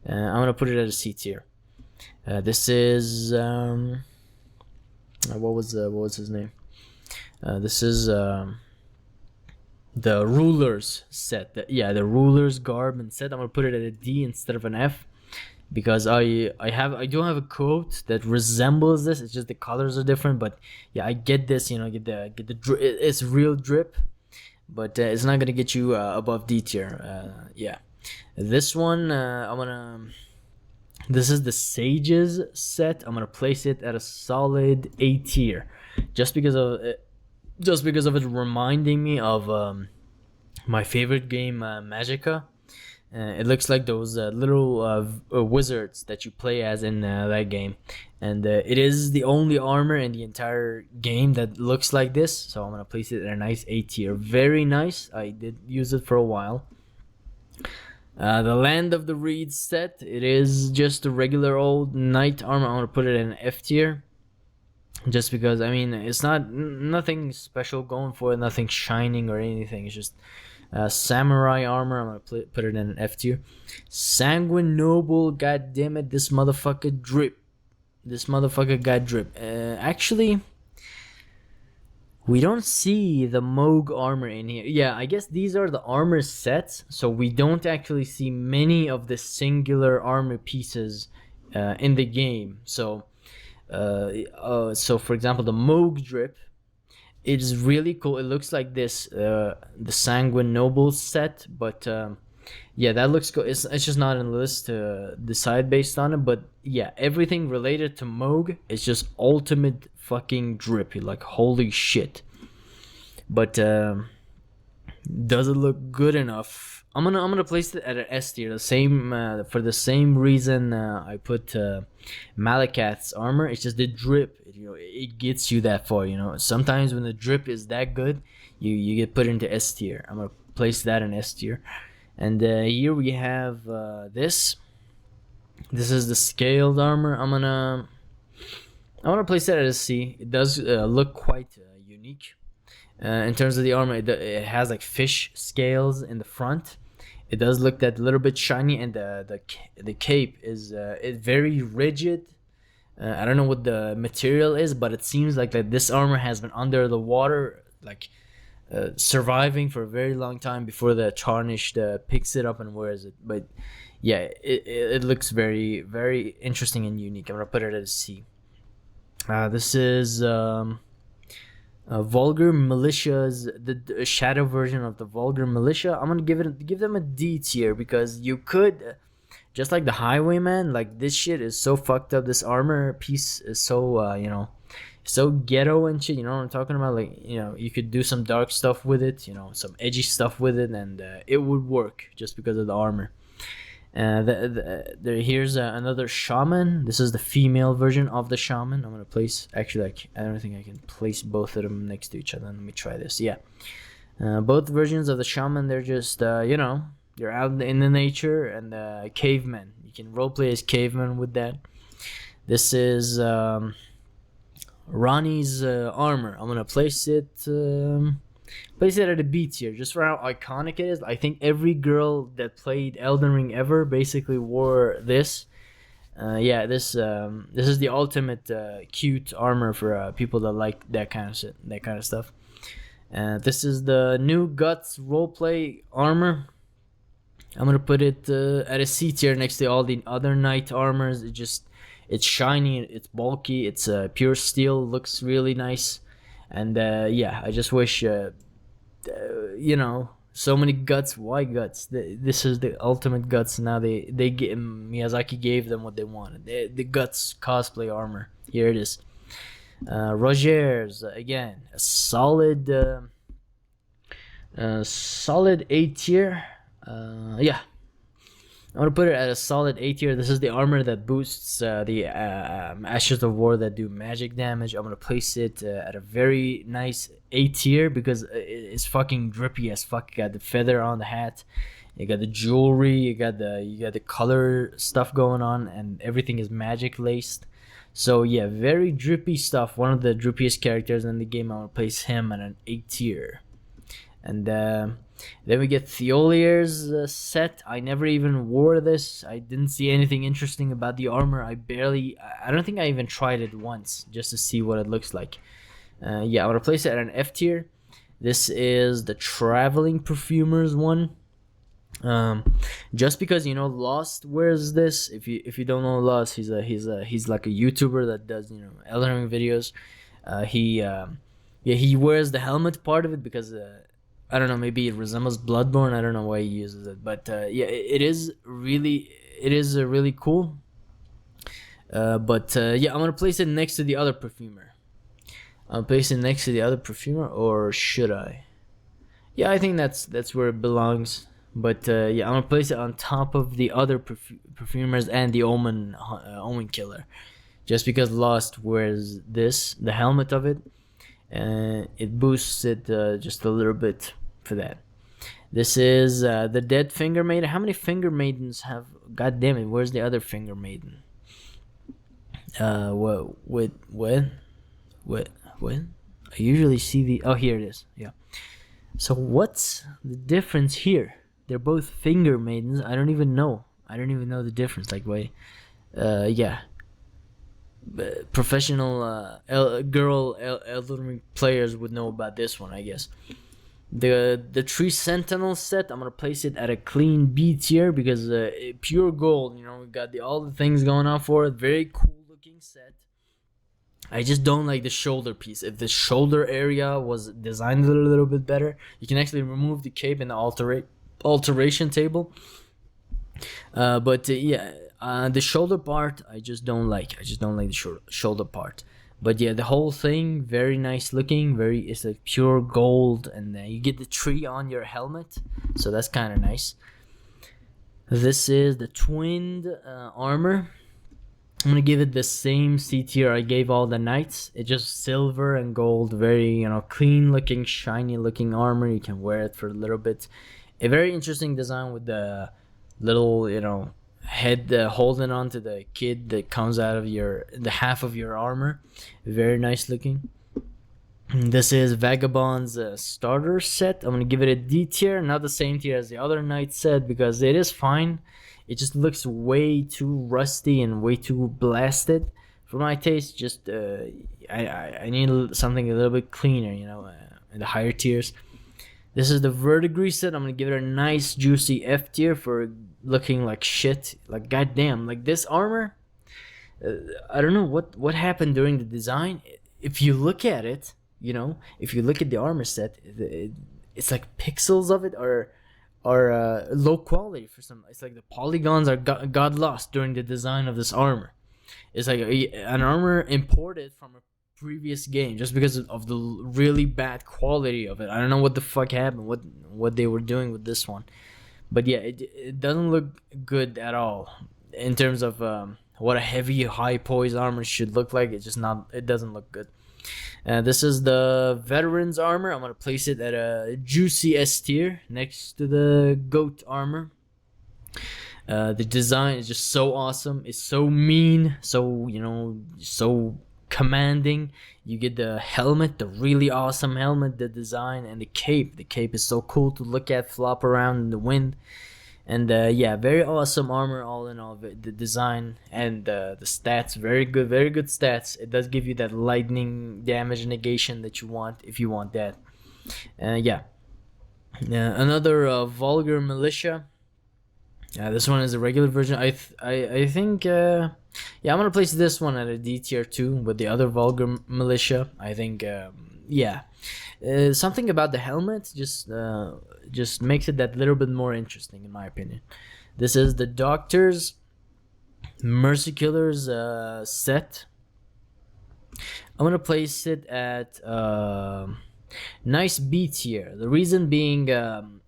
I'm gonna put it at a C tier. This is what was his name? This is the Ruler's set. The Ruler's garb and set. I'm gonna put it at a D instead of an F because I do have a coat that resembles this. It's just the colors are different, but I get this. Get the it's real drip, but it's not gonna get you above D tier. This one this is the Sages set. I'm gonna place it at a solid A tier, just because of it reminding me of my favorite game, Magica. It looks like those little wizards that you play as in that game, and it is the only armor in the entire game that looks like this. So I'm gonna place it at a nice A tier. Very nice. I did use it for a while. The Land of the Reeds set. It is just a regular old knight armor. I'm gonna put it in an F tier. Just because it's nothing special going for it, nothing shining or anything. It's just samurai armor. I'm gonna put it in an F tier. Sanguine Noble, god damn it, this motherfucker drip. This motherfucker got drip. Actually, we don't see the Moog armor in here. Yeah, I guess these are the armor sets, so we don't actually see many of the singular armor pieces in the game. So for example, the Moog drip, it is really cool. It looks like this, the Sanguine Noble set, but that looks cool. It's just not in the list to decide based on it, but everything related to Moog is just ultimate fucking drip. You're like, holy shit. But does it look good enough? I'm gonna place it at an S tier. The same for the same reason I put Malakath's armor. It's just the drip. It gets you that far. Sometimes when the drip is that good, you get put into S tier. I'm gonna place that in S tier. And here we have this. This is the scaled armor. I'm gonna place that at a C. It does look quite unique. In terms of the armor, it has like fish scales in the front. It does look that little bit shiny, and the cape is very rigid. I don't know what the material is, but it seems like that this armor has been under the water, like surviving for a very long time before the Tarnished picks it up and wears it. But yeah, it looks very very interesting and unique. I'm gonna put it at a C. This is Vulgar Militia's the shadow version of the Vulgar Militia. I'm gonna give them a D tier because you could, just like the Highwayman, like this shit is so fucked up. This armor piece is so so ghetto and shit. You know what I'm talking about? Like, you could do some dark stuff with it. Some edgy stuff with it, and it would work just because of the armor. Here's another shaman. This is the female version of the shaman. I'm gonna place, actually, like, I don't think I can place both of them next to each other. Let me try this. Yeah, both versions of the shaman. They're just you're out in the nature, and cavemen. You can roleplay as cavemen with that. This is Ronnie's armor. I'm gonna place it. Place it at a B tier, just for how iconic it is. I think every girl that played Elden Ring ever basically wore this. Yeah, this is the ultimate cute armor for people that like that kind of shit, that kind of stuff. This is the new Guts roleplay armor. I'm gonna put it at a C tier next to all the other knight armors. It's shiny, it's bulky, it's pure steel, looks really nice, and yeah, I just wish so many guts. Why guts? This is the ultimate guts. Now they get, Miyazaki gave them what they wanted. The guts cosplay armor. Here it is. Roger's again, a solid solid A tier. Yeah, I'm gonna put it at a solid A tier. This is the armor that boosts the Ashes of War that do magic damage. I'm gonna place it at a very nice A tier because it's fucking drippy as fuck. You got the feather on the hat, you got the jewelry, you got the color stuff going on, and everything is magic laced. So yeah, very drippy stuff. One of the drippiest characters in the game. I'm gonna place him at an A tier, and then we get Theolier's set. I never even wore this. I didn't see anything interesting about the armor. I don't think I even tried it once just to see what it looks like. Yeah, I'm gonna place it at an F tier. This is the Traveling Perfumer's one. Just because Lost wears this. If you don't know Lost, he's like a YouTuber that does Elden Ring videos. He wears the helmet part of it because I don't know, maybe it resembles Bloodborne. I don't know why he uses it, but yeah, it is really cool. But yeah, I'm gonna place it next to the other perfumer. I'll place it next to the other perfumer, or should I? Yeah, I think that's where it belongs. But yeah, I'm gonna place it on top of the other perfumers and the Omen Killer, just because Lost wears the helmet of it, and it boosts it just a little bit for that. This is the Dead Finger Maiden. How many Finger Maidens have? God damn it! Where's the other Finger Maiden? What? I usually see the. Oh, here it is. Yeah. So what's the difference here? They're both Finger Maidens. I don't even know the difference. Like, wait. Yeah. Professional Elden Ring players would know about this one, I guess. The Tree Sentinel set, I'm gonna place it at a clean B tier because pure gold. We got all the things going on for it. Very cool looking set. I just don't like the shoulder piece. If the shoulder area was designed a little bit better, you can actually remove the cape in the alteration table. But yeah, the shoulder part I just don't like. I just don't like the shoulder part. But yeah, the whole thing very nice looking. It's like pure gold, and you get the tree on your helmet, so that's kind of nice. This is the twinned armor. I'm gonna give it the same C tier I gave all the knights. It's just silver and gold, very clean looking, shiny looking armor. You can wear it for a little bit. A very interesting design with the little head holding on to the kid that comes out of the half of your armor. Very nice looking. This is Vagabond's starter set. I'm gonna give it a D tier, not the same tier as the other knight set because it is fine. It just looks way too rusty and way too blasted for my taste. Just I need something a little bit cleaner, in the higher tiers. This is the verdigris set. I'm gonna give it a nice juicy F tier for looking like shit. Like goddamn, like this armor. I don't know what happened during the design. If you look at it, if you look at the armor set, it's like pixels of it are low quality for some. It's like the polygons are got lost during the design of this armor. It's like an armor imported from a previous game just because of the really bad quality of it. I don't know what the fuck happened, what they were doing with this one, but yeah, it doesn't look good at all in terms of what a heavy high poise armor should look like. It's just not. It doesn't look good. This is the veteran's armor. I'm gonna place it at a juicy S tier next to the goat armor. The design is just so awesome. It's so mean, so so commanding. You get the helmet, the really awesome helmet, the design, and the cape. The cape is so cool to look at, flop around in the wind. And yeah, very awesome armor all in all. The design and the stats, very good stats. It does give you that lightning damage negation that you want if you want that. Yeah. Another vulgar militia. This one is a regular version. I think yeah, I'm gonna place this one at a D tier too with the other vulgar militia. I think yeah, something about the helmet just makes it that little bit more interesting in my opinion. This is the Doctor's Mercy Killers set. I'm gonna place it at nice B tier. The reason being,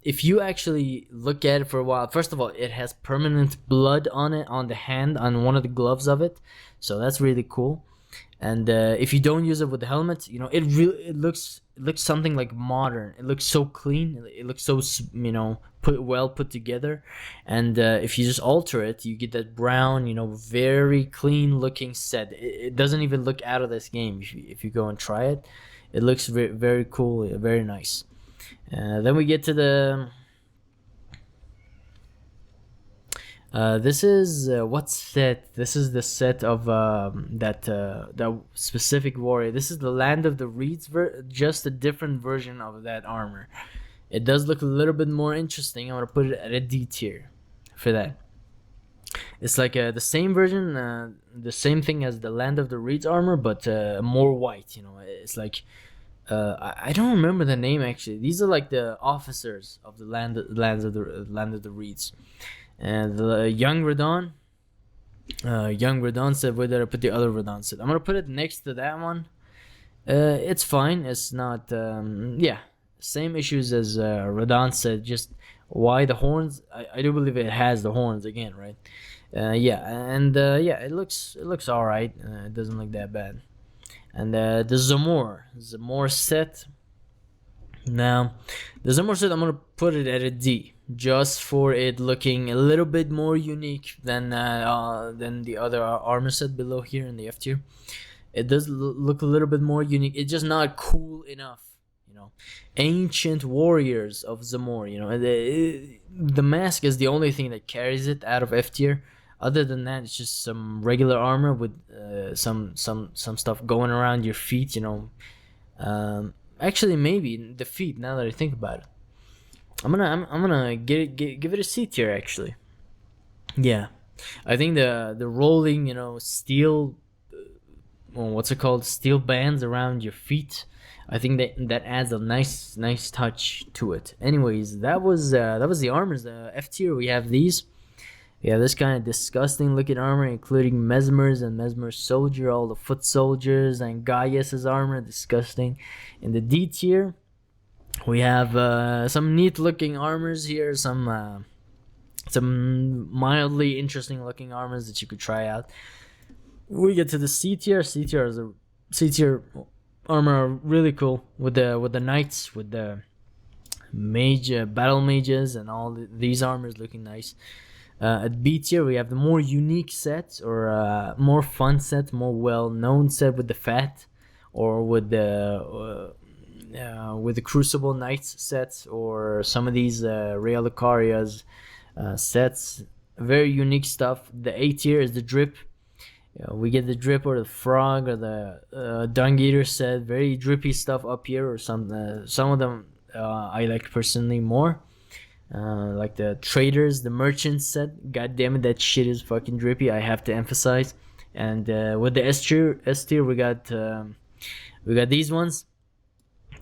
if you actually look at it for a while, first of all, it has permanent blood on it, on the hand, on one of the gloves of it, so that's really cool. And if you don't use it with the helmet, it looks something like modern. It looks so clean. It looks so put together. And if you just alter it, you get that brown, very clean looking set. It doesn't even look out of this game if you go and try it. It looks very, very cool, very nice. Then we get to the. This is what set? This is the set of that specific warrior. This is the Land of the Reeds, just a different version of that armor. It does look a little bit more interesting. I'm gonna put it at a D tier for that. It's like the same version, the same thing as the Land of the Reeds armor, but more white. It's like I don't remember the name actually. These are like the officers of the Land of the Reeds. And the young Radon said, where did I put the other Radon set? I'm gonna put it next to that one. It's fine. It's not yeah, same issues as Radon said. Just why the horns? I do believe it has the horns again, right? Yeah, and yeah, it looks all right. It doesn't look that bad. And the Zamor set. Now, the Zamor set, I'm gonna put it at a D, just for it looking a little bit more unique than the other armor set below here in the F tier. It does look a little bit more unique. It's just not cool enough, Ancient warriors of Zamor, the mask is the only thing that carries it out of F tier. Other than that, it's just some regular armor with some stuff going around your feet, Actually, maybe the feet. Now that I think about it, I'm gonna give it a C tier. Actually, yeah, I think the rolling, steel, what's it called? Steel bands around your feet. I think that adds a nice touch to it. Anyways, that was the armors. The F tier. We have these. Yeah, this kind of disgusting looking armor, including Mesmer's and Mesmer's soldier, all the foot soldiers, and Gaius's armor, disgusting. In the D tier, we have some neat looking armors here, some mildly interesting looking armors that you could try out. We get to the C tier. C tier armor are really cool with the knights, with the mage, battle mages, and all these armors looking nice. At B tier, we have the more unique set, or more fun set, more well-known set with the Fat, or with the Crucible Knights sets, or some of these Real Icaria's sets. Very unique stuff. The A tier is the Drip. We get the Drip or the Frog or the Dung Eater set. Very drippy stuff up here, or some of them I like personally more. Like the traders, the merchants set. God damn it, that shit is fucking drippy. I have to emphasize. And with the S tier, we got these ones.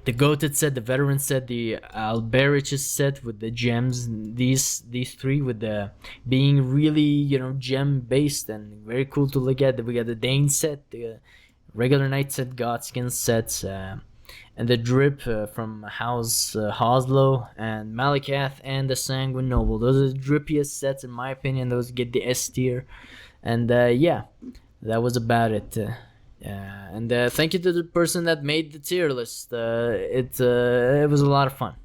The goated set, the veteran set, the Alberich's set with the gems. These three with the being really gem based and very cool to look at. We got the Dane set, the regular knight set, Godskin sets. And the drip from House Hoslow and Malakath and the Sanguine Noble. Those are the drippiest sets in my opinion. Those get the S tier. And yeah, that was about it. And thank you to the person that made the tier list. It was a lot of fun.